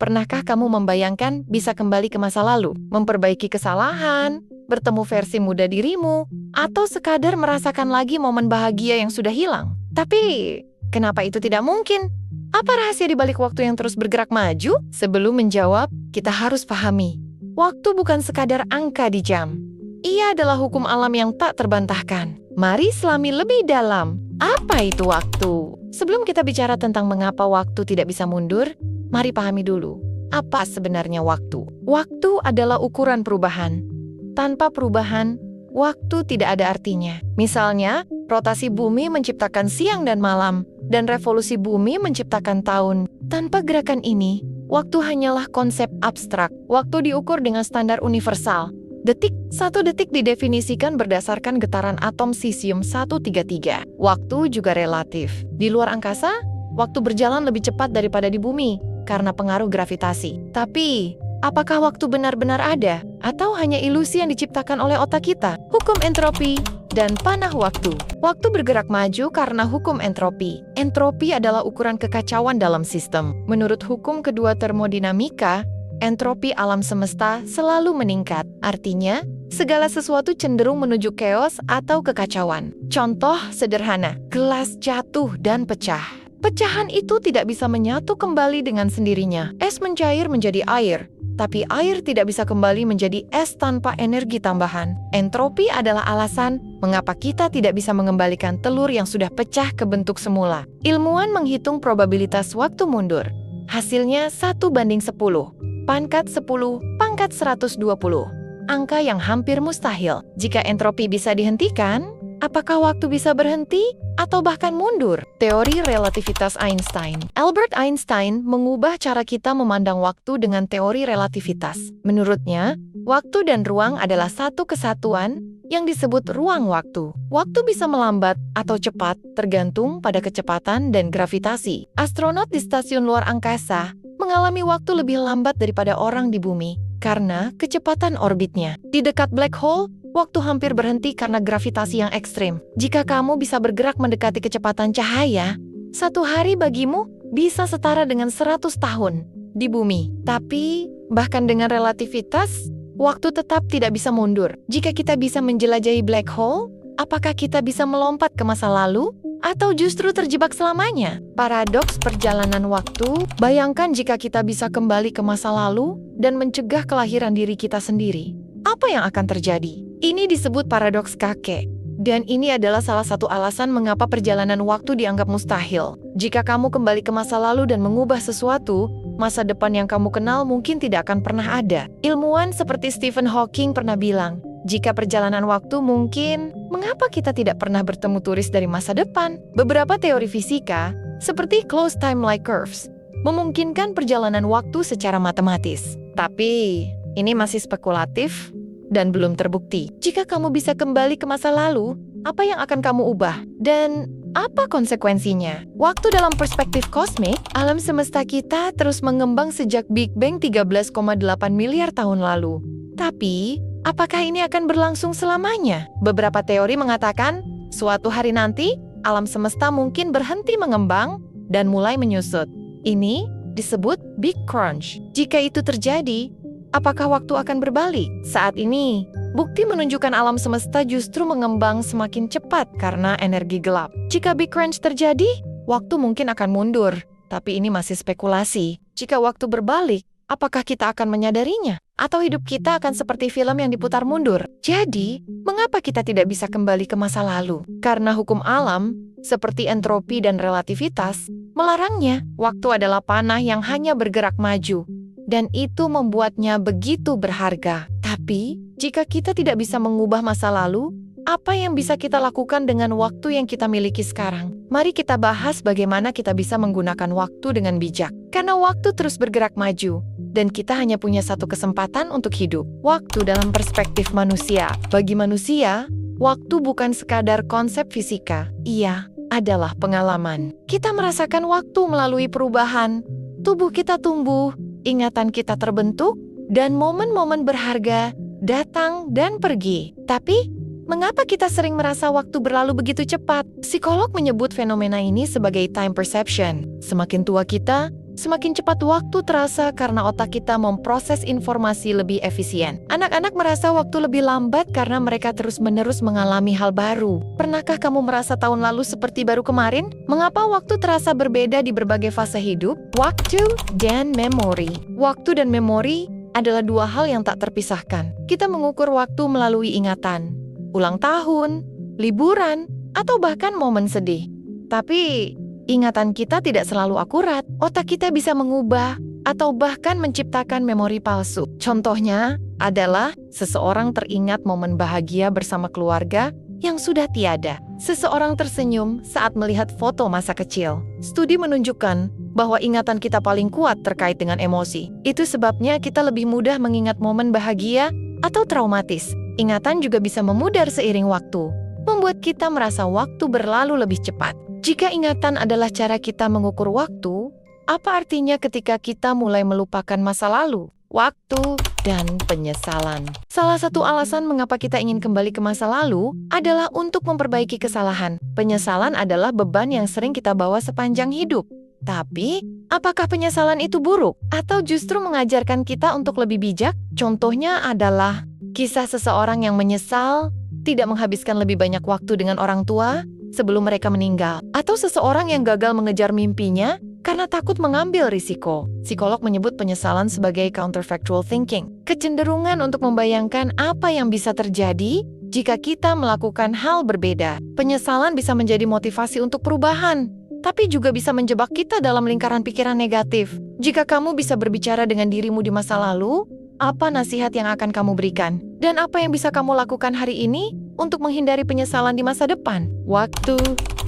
Pernahkah kamu membayangkan bisa kembali ke masa lalu, memperbaiki kesalahan, bertemu versi muda dirimu, atau sekadar merasakan lagi momen bahagia yang sudah hilang? Tapi, kenapa itu tidak mungkin? Apa rahasia di balik waktu yang terus bergerak maju? Sebelum menjawab, kita harus pahami. Waktu bukan sekadar angka di jam. Ia adalah hukum alam yang tak terbantahkan. Mari selami lebih dalam. Apa itu waktu? Sebelum kita bicara tentang mengapa waktu tidak bisa mundur, mari pahami dulu. Apa sebenarnya waktu? Waktu adalah ukuran perubahan. Tanpa perubahan, waktu tidak ada artinya. Misalnya, rotasi bumi menciptakan siang dan malam, dan revolusi bumi menciptakan tahun. Tanpa gerakan ini, waktu hanyalah konsep abstrak. Waktu diukur dengan standar universal. Satu detik didefinisikan berdasarkan getaran atom cesium-133. Waktu juga relatif. Di luar angkasa, waktu berjalan lebih cepat daripada di bumi karena pengaruh gravitasi. Tapi, apakah waktu benar-benar ada? Atau hanya ilusi yang diciptakan oleh otak kita? Hukum entropi dan panah waktu. Waktu bergerak maju karena hukum entropi. Entropi adalah ukuran kekacauan dalam sistem. Menurut hukum kedua termodinamika, entropi alam semesta selalu meningkat. Artinya, segala sesuatu cenderung menuju chaos atau kekacauan. Contoh sederhana, gelas jatuh dan pecah. Pecahan itu tidak bisa menyatu kembali dengan sendirinya. Es mencair menjadi air, tapi air tidak bisa kembali menjadi es tanpa energi tambahan. Entropi adalah alasan mengapa kita tidak bisa mengembalikan telur yang sudah pecah ke bentuk semula. Ilmuwan menghitung probabilitas waktu mundur. Hasilnya 1:10. Pangkat 10, pangkat 120. Angka yang hampir mustahil. Jika entropi bisa dihentikan, apakah waktu bisa berhenti atau bahkan mundur? Teori relativitas Einstein. Albert Einstein mengubah cara kita memandang waktu dengan teori relativitas. Menurutnya, waktu dan ruang adalah satu kesatuan yang disebut ruang waktu. Waktu bisa melambat atau cepat tergantung pada kecepatan dan gravitasi. Astronot di stasiun luar angkasa mengalami waktu lebih lambat daripada orang di bumi karena kecepatan orbitnya. Di dekat black hole, waktu hampir berhenti karena gravitasi yang ekstrim. Jika kamu bisa bergerak mendekati kecepatan cahaya, satu hari bagimu bisa setara dengan 100 tahun di bumi. Tapi, bahkan dengan relativitas, waktu tetap tidak bisa mundur. Jika kita bisa menjelajahi black hole, apakah kita bisa melompat ke masa lalu? Atau justru terjebak selamanya? Paradoks perjalanan waktu, bayangkan jika kita bisa kembali ke masa lalu dan mencegah kelahiran diri kita sendiri. Apa yang akan terjadi? Ini disebut paradoks kakek. Dan ini adalah salah satu alasan mengapa perjalanan waktu dianggap mustahil. Jika kamu kembali ke masa lalu dan mengubah sesuatu, masa depan yang kamu kenal mungkin tidak akan pernah ada. Ilmuwan seperti Stephen Hawking pernah bilang, jika perjalanan waktu mungkin, mengapa kita tidak pernah bertemu turis dari masa depan? Beberapa teori fisika, seperti closed time-like curves, memungkinkan perjalanan waktu secara matematis. Tapi, ini masih spekulatif dan belum terbukti. Jika kamu bisa kembali ke masa lalu, apa yang akan kamu ubah? Dan apa konsekuensinya? Waktu dalam perspektif kosmik, alam semesta kita terus mengembang sejak Big Bang 13,8 miliar tahun lalu. Tapi, apakah ini akan berlangsung selamanya? Beberapa teori mengatakan, suatu hari nanti, alam semesta mungkin berhenti mengembang dan mulai menyusut. Ini disebut Big Crunch. Jika itu terjadi, apakah waktu akan berbalik? Saat ini, bukti menunjukkan alam semesta justru mengembang semakin cepat karena energi gelap. Jika Big Crunch terjadi, waktu mungkin akan mundur. Tapi ini masih spekulasi. Jika waktu berbalik, apakah kita akan menyadarinya? Atau hidup kita akan seperti film yang diputar mundur? Jadi, mengapa kita tidak bisa kembali ke masa lalu? Karena hukum alam, seperti entropi dan relativitas, melarangnya. Waktu adalah panah yang hanya bergerak maju. Dan itu membuatnya begitu berharga. Tapi, jika kita tidak bisa mengubah masa lalu, apa yang bisa kita lakukan dengan waktu yang kita miliki sekarang? Mari kita bahas bagaimana kita bisa menggunakan waktu dengan bijak. Karena waktu terus bergerak maju, dan kita hanya punya satu kesempatan untuk hidup. Waktu dalam perspektif manusia. Bagi manusia, waktu bukan sekadar konsep fisika. Ia adalah pengalaman. Kita merasakan waktu melalui perubahan. Tubuh kita tumbuh, ingatan kita terbentuk, dan momen-momen berharga datang dan pergi. Tapi, mengapa kita sering merasa waktu berlalu begitu cepat? Psikolog menyebut fenomena ini sebagai time perception. Semakin tua kita, Semakin cepat waktu terasa karena otak kita memproses informasi lebih efisien. Anak-anak merasa waktu lebih lambat karena mereka terus-menerus mengalami hal baru. Pernahkah kamu merasa tahun lalu seperti baru kemarin? Mengapa waktu terasa berbeda di berbagai fase hidup? Waktu dan memori. Waktu dan memori adalah dua hal yang tak terpisahkan. Kita mengukur waktu melalui ingatan, ulang tahun, liburan, atau bahkan momen sedih. Tapi ingatan kita tidak selalu akurat. Otak kita bisa mengubah atau bahkan menciptakan memori palsu. Contohnya adalah seseorang teringat momen bahagia bersama keluarga yang sudah tiada. Seseorang tersenyum saat melihat foto masa kecil. Studi menunjukkan bahwa ingatan kita paling kuat terkait dengan emosi. Itu sebabnya kita lebih mudah mengingat momen bahagia atau traumatis. Ingatan juga bisa memudar seiring waktu, membuat kita merasa waktu berlalu lebih cepat. Jika ingatan adalah cara kita mengukur waktu, apa artinya ketika kita mulai melupakan masa lalu, waktu, dan penyesalan? Salah satu alasan mengapa kita ingin kembali ke masa lalu adalah untuk memperbaiki kesalahan. Penyesalan adalah beban yang sering kita bawa sepanjang hidup. Tapi, apakah penyesalan itu buruk atau justru mengajarkan kita untuk lebih bijak? Contohnya adalah kisah seseorang yang menyesal tidak menghabiskan lebih banyak waktu dengan orang tua sebelum mereka meninggal, atau seseorang yang gagal mengejar mimpinya karena takut mengambil risiko. Psikolog menyebut penyesalan sebagai counterfactual thinking, kecenderungan untuk membayangkan apa yang bisa terjadi jika kita melakukan hal berbeda. Penyesalan bisa menjadi motivasi untuk perubahan, tapi juga bisa menjebak kita dalam lingkaran pikiran negatif. Jika kamu bisa berbicara dengan dirimu di masa lalu, apa nasihat yang akan kamu berikan? Dan apa yang bisa kamu lakukan hari ini untuk menghindari penyesalan di masa depan? Waktu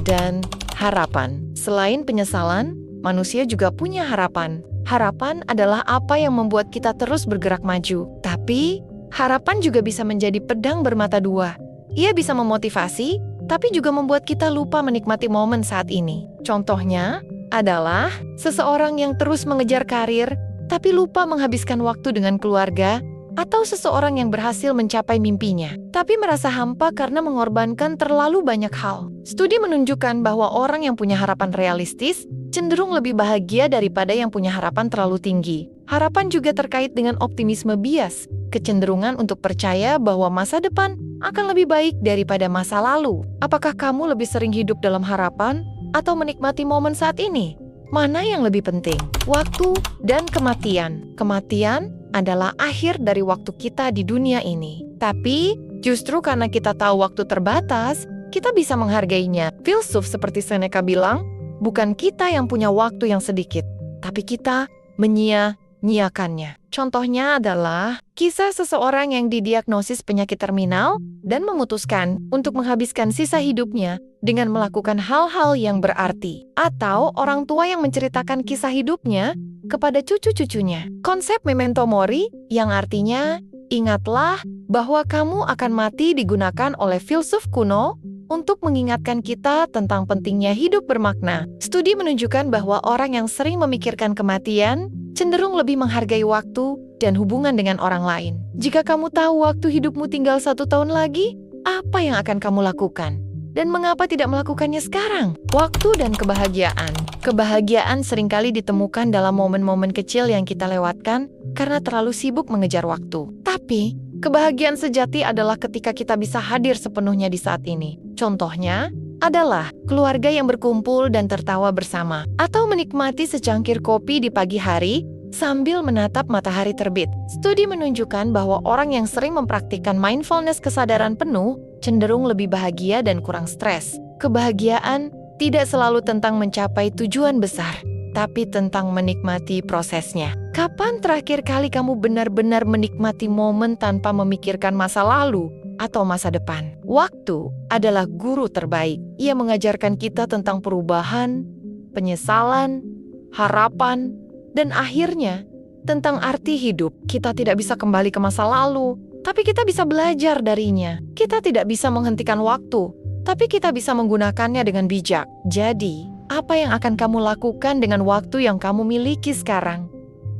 dan harapan. Selain penyesalan, manusia juga punya harapan. Harapan adalah apa yang membuat kita terus bergerak maju. Tapi, harapan juga bisa menjadi pedang bermata dua. Ia bisa memotivasi, tapi juga membuat kita lupa menikmati momen saat ini. Contohnya adalah seseorang yang terus mengejar karir, tapi lupa menghabiskan waktu dengan keluarga, atau seseorang yang berhasil mencapai mimpinya, tapi merasa hampa karena mengorbankan terlalu banyak hal. Studi menunjukkan bahwa orang yang punya harapan realistis cenderung lebih bahagia daripada yang punya harapan terlalu tinggi. Harapan juga terkait dengan optimisme bias, kecenderungan untuk percaya bahwa masa depan akan lebih baik daripada masa lalu. Apakah kamu lebih sering hidup dalam harapan atau menikmati momen saat ini? Mana yang lebih penting? Waktu dan kematian. Kematian adalah akhir dari waktu kita di dunia ini. Tapi, justru karena kita tahu waktu terbatas, kita bisa menghargainya. Filsuf seperti Seneca bilang, bukan kita yang punya waktu yang sedikit, tapi kita menyia-nyiakannya. Contohnya adalah kisah seseorang yang didiagnosis penyakit terminal dan memutuskan untuk menghabiskan sisa hidupnya dengan melakukan hal-hal yang berarti. Atau orang tua yang menceritakan kisah hidupnya kepada cucu-cucunya. Konsep memento mori yang artinya ingatlah bahwa kamu akan mati digunakan oleh filsuf kuno untuk mengingatkan kita tentang pentingnya hidup bermakna. Studi menunjukkan bahwa orang yang sering memikirkan kematian cenderung lebih menghargai waktu dan hubungan dengan orang lain. Jika kamu tahu waktu hidupmu tinggal 1 tahun lagi, apa yang akan kamu lakukan? Dan mengapa tidak melakukannya sekarang? Waktu dan kebahagiaan. Kebahagiaan seringkali ditemukan dalam momen-momen kecil yang kita lewatkan karena terlalu sibuk mengejar waktu. Tapi, kebahagiaan sejati adalah ketika kita bisa hadir sepenuhnya di saat ini. Contohnya adalah keluarga yang berkumpul dan tertawa bersama, atau menikmati secangkir kopi di pagi hari sambil menatap matahari terbit. Studi menunjukkan bahwa orang yang sering mempraktikkan mindfulness kesadaran penuh cenderung lebih bahagia dan kurang stres. Kebahagiaan tidak selalu tentang mencapai tujuan besar, tapi tentang menikmati prosesnya. Kapan terakhir kali kamu benar-benar menikmati momen tanpa memikirkan masa lalu atau masa depan? Waktu adalah guru terbaik. Ia mengajarkan kita tentang perubahan, penyesalan, harapan, dan akhirnya tentang arti hidup. Kita tidak bisa kembali ke masa lalu, tapi kita bisa belajar darinya. Kita tidak bisa menghentikan waktu, tapi kita bisa menggunakannya dengan bijak. Jadi, apa yang akan kamu lakukan dengan waktu yang kamu miliki sekarang?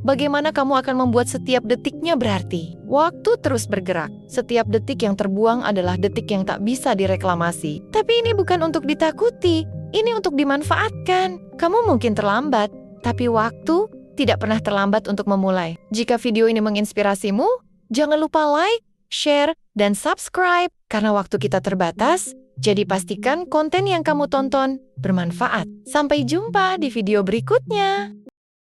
Bagaimana kamu akan membuat setiap detiknya berarti? Waktu terus bergerak. Setiap detik yang terbuang adalah detik yang tak bisa direklamasi. Tapi ini bukan untuk ditakuti, ini untuk dimanfaatkan. Kamu mungkin terlambat, Tapi waktu tidak pernah terlambat untuk memulai. Jika video ini menginspirasimu, jangan lupa like, share, dan subscribe. Karena waktu kita terbatas, jadi pastikan konten yang kamu tonton bermanfaat. Sampai jumpa di video berikutnya.